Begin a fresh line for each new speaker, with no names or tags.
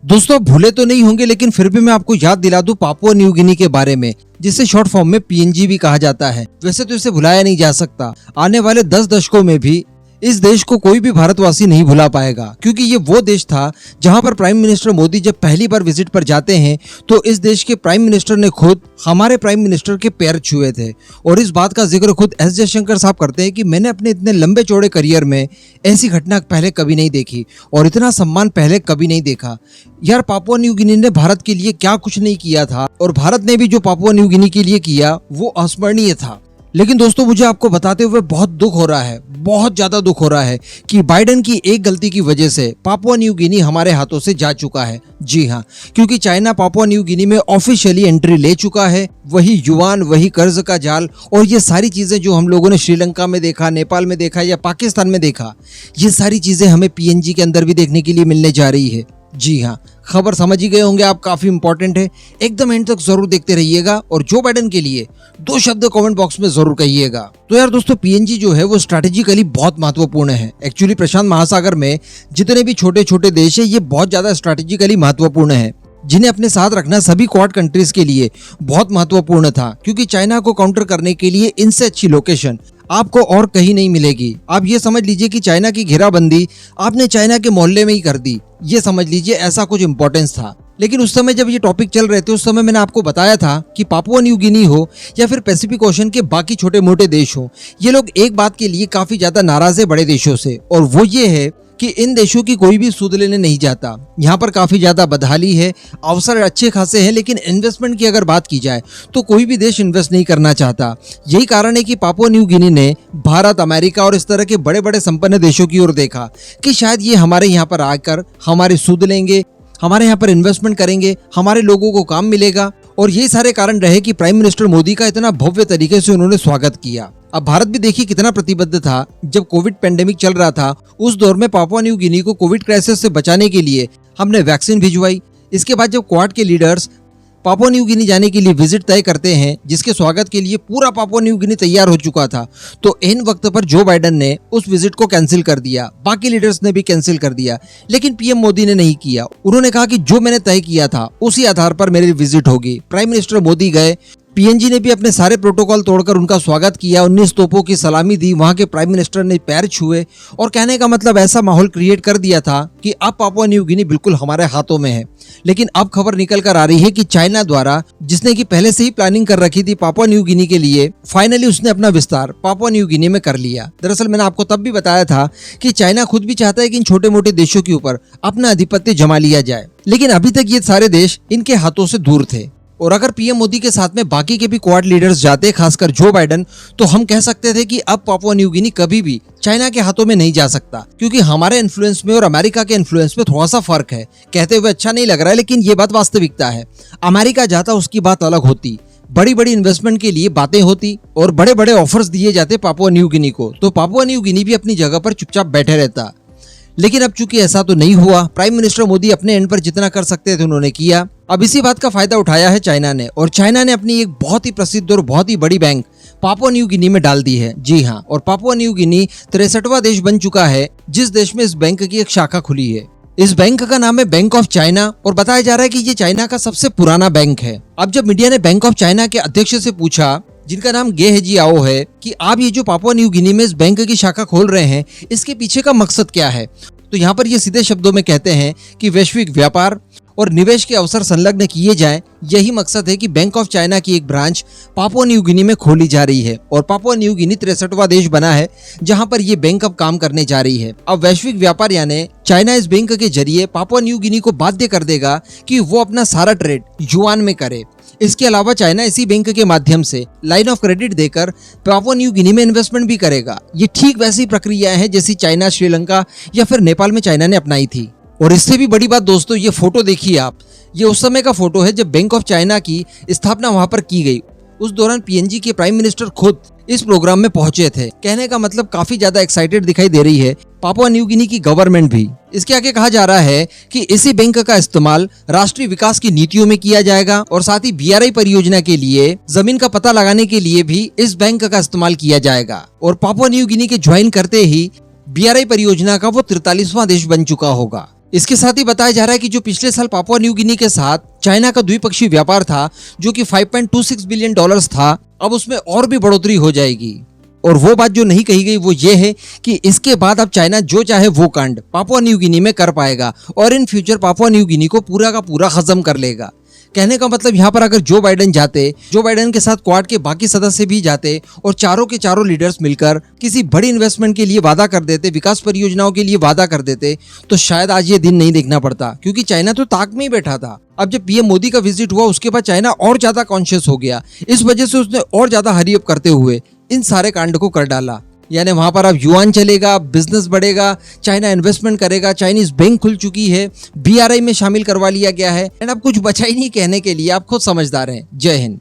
दोस्तों आप भूले तो नहीं होंगे, लेकिन फिर भी मैं आपको याद दिला दूं पापुआ न्यू गिनी के बारे में, जिसे शॉर्ट फॉर्म में पीएनजी भी कहा जाता है। वैसे तो इसे भुलाया नहीं जा सकता। आने वाले 10 दशकों में भी इस देश को कोई भी भारतवासी नहीं भुला पाएगा, क्योंकि ये वो देश था जहां पर प्राइम मिनिस्टर मोदी जब पहली बार विजिट पर जाते हैं तो इस देश के प्राइम मिनिस्टर ने खुद हमारे प्राइम मिनिस्टर के पैर छुए थे। और इस बात का जिक्र खुद एस जयशंकर साहब करते हैं कि मैंने अपने इतने लंबे चौड़े करियर में ऐसी घटना पहले कभी नहीं देखी और इतना सम्मान पहले कभी नहीं देखा। यार, पापुआ न्यू गिनी ने भारत के लिए क्या कुछ नहीं किया था, और भारत ने भी जो पापुआ न्यू गिनी के लिए किया वो अस्मरणीय था। लेकिन दोस्तों, मुझे आपको बताते हुए बहुत दुख हो रहा है, बहुत ज्यादा दुख हो रहा है कि बाइडेन की एक गलती की वजह से पापुआ न्यू गिनी हमारे हाथों से जा चुका है। जी हाँ, क्योंकि चाइना पापुआ न्यू गिनी में ऑफिशियली एंट्री ले चुका है। वही युआन, वही कर्ज का जाल और ये सारी चीजें जो हम लोगों ने श्रीलंका में देखा, नेपाल में देखा या पाकिस्तान में देखा, ये सारी चीजें हमें पीएनजी के अंदर भी देखने के लिए मिलने जा रही है। जी हाँ, खबर समझ ही गए होंगे आप, काफी इंपॉर्टेंट है। एकदम एंड तक जरूर देखते रहिएगा और जो बाइडेन के लिए 2 शब्द कमेंट बॉक्स में जरूर कहिएगा। तो यार दोस्तों, पीएनजी जो है वो स्ट्रैटेजिकली बहुत महत्वपूर्ण है। एक्चुअली प्रशांत महासागर में जितने भी छोटे छोटे देश है, ये बहुत ज्यादा स्ट्रैटेजिकली महत्वपूर्ण है, जिन्हें अपने साथ रखना सभी क्वाड कंट्रीज के लिए बहुत महत्वपूर्ण था, क्योंकि चाइना को काउंटर करने के लिए इनसे अच्छी लोकेशन आपको और कहीं नहीं मिलेगी। आप ये समझ लीजिए कि चाइना की घेराबंदी आपने चाइना के मोहल्ले में ही कर दी, ये समझ लीजिए, ऐसा कुछ इंपॉर्टेंस था। लेकिन उस समय जब ये टॉपिक चल रहे थे, उस समय मैंने आपको बताया था कि पापुआ न्यू गिनी हो या फिर पैसिफिक ओशन के बाकी छोटे मोटे देश हो, ये लोग एक बात के लिए काफी ज्यादा नाराज है बड़े देशों से, और वो ये है कि इन देशों की कोई भी सूद लेने नहीं जाता। यहाँ पर काफी ज्यादा बदहाली है, अवसर अच्छे खासे हैं, लेकिन इन्वेस्टमेंट की अगर बात की जाए तो कोई भी देश इन्वेस्ट नहीं करना चाहता। यही कारण है कि पापुआ न्यू गिनी ने भारत, अमेरिका और इस तरह के बड़े बड़े संपन्न देशों की ओर देखा कि शायद ये हमारे यहाँ पर आकर हमारे सूद लेंगे, हमारे यहाँ पर इन्वेस्टमेंट करेंगे, हमारे लोगों को काम मिलेगा। और ये सारे कारण रहे कि प्राइम मिनिस्टर मोदी का इतना भव्य तरीके से उन्होंने स्वागत किया। अब भारत भी देखिए कितना प्रतिबद्ध था। जब कोविड पेंडेमिक चल रहा था, उस दौर में पापुआ न्यू गिनी को कोविड क्राइसिस से बचाने के लिए हमने वैक्सीन भिजवाई। इसके बाद जब क्वाड के लीडर्स पापुआ न्यू गिनी जाने के लिए विजिट तय करते हैं, जिसके स्वागत के लिए पूरा पापुआ न्यू गिनी तैयार हो चुका था, तो इन वक्त पर जो बाइडेन ने उस विजिट को कैंसिल कर दिया, बाकी लीडर्स ने भी कैंसिल कर दिया, लेकिन पीएम मोदी ने नहीं किया। उन्होंने कहा कि जो मैंने तय किया था उसी आधार पर मेरी विजिट होगी। प्राइम मिनिस्टर मोदी गए, पीएनजी ने भी अपने सारे प्रोटोकॉल तोड़कर उनका स्वागत किया, 19 तोपों की सलामी दी, वहां के प्राइम मिनिस्टर ने पैर छुए, और कहने का मतलब ऐसा माहौल क्रिएट कर दिया था कि अब पापुआ न्यू गिनी बिल्कुल हमारे हाथों में है। लेकिन अब खबर निकल कर आ रही है कि चाइना द्वारा, जिसने कि पहले से ही प्लानिंग कर रखी थी पापुआ न्यू गिनी के लिए, फाइनली उसने अपना विस्तार पापुआ न्यू गिनी में कर लिया। दरअसल मैंने आपको तब भी बताया था कि चाइना खुद भी चाहता है कि इन छोटे मोटे देशों के ऊपर अपना आधिपत्य जमा लिया जाए, लेकिन अभी तक ये सारे देश इनके हाथों से दूर थे। और अगर पीएम मोदी के साथ में बाकी के भी क्वाड लीडर्स जाते, खासकर जो बाइडेन, तो हम कह सकते थे कि अब पापुआ न्यू गिनी कभी भी चाइना के हाथों में नहीं जा सकता, क्योंकि हमारे इन्फ्लुएंस में और अमेरिका के इन्फ्लुएंस में थोड़ा सा फर्क है। कहते हुए अच्छा नहीं लग रहा है, लेकिन ये बात वास्तविकता है। अमेरिका जाता उसकी बात अलग होती, बड़ी बड़ी इन्वेस्टमेंट के लिए बातें होती और बड़े बड़े ऑफर्स दिए जाते पापुआ न्यू गिनी को, तो पापुआ न्यू गिनी भी अपनी जगह पर चुपचाप बैठे रहता। लेकिन अब चूंकि ऐसा तो नहीं हुआ, प्राइम मिनिस्टर मोदी अपने एंड पर जितना कर सकते थे उन्होंने किया। अब इसी बात का फायदा उठाया है चाइना ने, और चाइना ने अपनी एक बहुत ही प्रसिद्ध और बहुत ही बड़ी बैंक पापुआ न्यू गिनी में डाल दी है। जी हाँ, और पापुआ न्यू गिनी 63वां देश बन चुका है जिस देश में इस बैंक की एक शाखा खुली है। इस बैंक का नाम है बैंक ऑफ चाइना, और बताया जा रहा है कि ये चाइना का सबसे पुराना बैंक है। अब जब मीडिया ने बैंक ऑफ चाइना के अध्यक्ष से पूछा, जिनका नाम गे हेजियाओ है, कि आप ये जो पापुआ न्यू गिनी में इस बैंक की शाखा खोल रहे हैं, इसके पीछे का मकसद क्या है, तो यहाँ पर ये सीधे शब्दों में कहते हैं कि वैश्विक व्यापार और निवेश के अवसर संलग्न किए जाएं। यही मकसद है कि बैंक ऑफ चाइना की एक ब्रांच पापुआ न्यू गिनी में खोली जा रही है, और पापुआ न्यू गिनी 63वां देश बना है जहां पर ये बैंक अब काम करने जा रही है। अब वैश्विक व्यापार यानी चाइना इस बैंक के जरिए पापुआ न्यू गिनी को बाध्य कर देगा कि वो अपना सारा ट्रेड युआन में करे। इसके अलावा चाइना इसी बैंक के माध्यम से लाइन ऑफ क्रेडिट देकर पापुआ न्यू गिनी में इन्वेस्टमेंट भी करेगा। ये ठीक वैसी प्रक्रिया है जैसी चाइना, श्रीलंका या फिर नेपाल में चाइना ने अपनाई थी। और इससे भी बड़ी बात दोस्तों, ये फोटो देखिए आप, ये उस समय का फोटो है जब बैंक ऑफ चाइना की स्थापना वहां पर की गई। उस दौरान पीएनजी के प्राइम मिनिस्टर खुद इस प्रोग्राम में पहुंचे थे। कहने का मतलब काफी ज्यादा एक्साइटेड दिखाई दे रही है पापुआ न्यू गिनी की गवर्नमेंट भी। इसके आगे कहा जा रहा है कि इसी बैंक का इस्तेमाल राष्ट्रीय विकास की नीतियों में किया जाएगा, और साथ ही बीआरआई परियोजना के लिए जमीन का पता लगाने के लिए भी इस बैंक का इस्तेमाल किया जाएगा। और पापुआ न्यू गिनी के ज्वाइन करते ही बीआरआई परियोजना का वो 43वां देश बन चुका होगा। इसके साथ ही बताया जा रहा है कि जो पिछले साल पापुआ न्यू गिनी के साथ चाइना का द्विपक्षीय व्यापार था, जो कि $5.26 बिलियन था, अब उसमें और भी बढ़ोतरी हो जाएगी। और वो बात जो नहीं कही गई वो ये है कि इसके बाद अब चाइना जो चाहे वो कांड पापुआ न्यू गिनी में कर पाएगा और in future Papua New Guinea को पूरा का पूरा खत्म कर लेगा। कहने का मतलब यहाँ पर अगर जो बाइडेन जाते, जो बाइडेन के साथ क्वाड के बाकी सदस्य भी जाते और चारों के चारों लीडर्स मिलकर किसी बड़ी इन्वेस्टमेंट के लिए वादा कर देते, विकास परियोजनाओं के लिए वादा कर देते, तो शायद आज ये दिन नहीं देखना पड़ता, क्योंकि चाइना तो ताक में ही बैठा था। अब जब पीएम मोदी का विजिट हुआ उसके बाद चाइना और ज्यादा कॉन्शियस हो गया, इस वजह से उसने और ज्यादा हरी अप करते हुए इन सारे कांड को कर डाला। यानी वहां पर अब युआन चलेगा, बिजनेस बढ़ेगा, चाइना इन्वेस्टमेंट करेगा, चाइनीज बैंक खुल चुकी है, बीआरआई में शामिल करवा लिया गया है, एंड अब कुछ बचा ही नहीं कहने के लिए। आप खुद समझदार हैं। जय हिंद।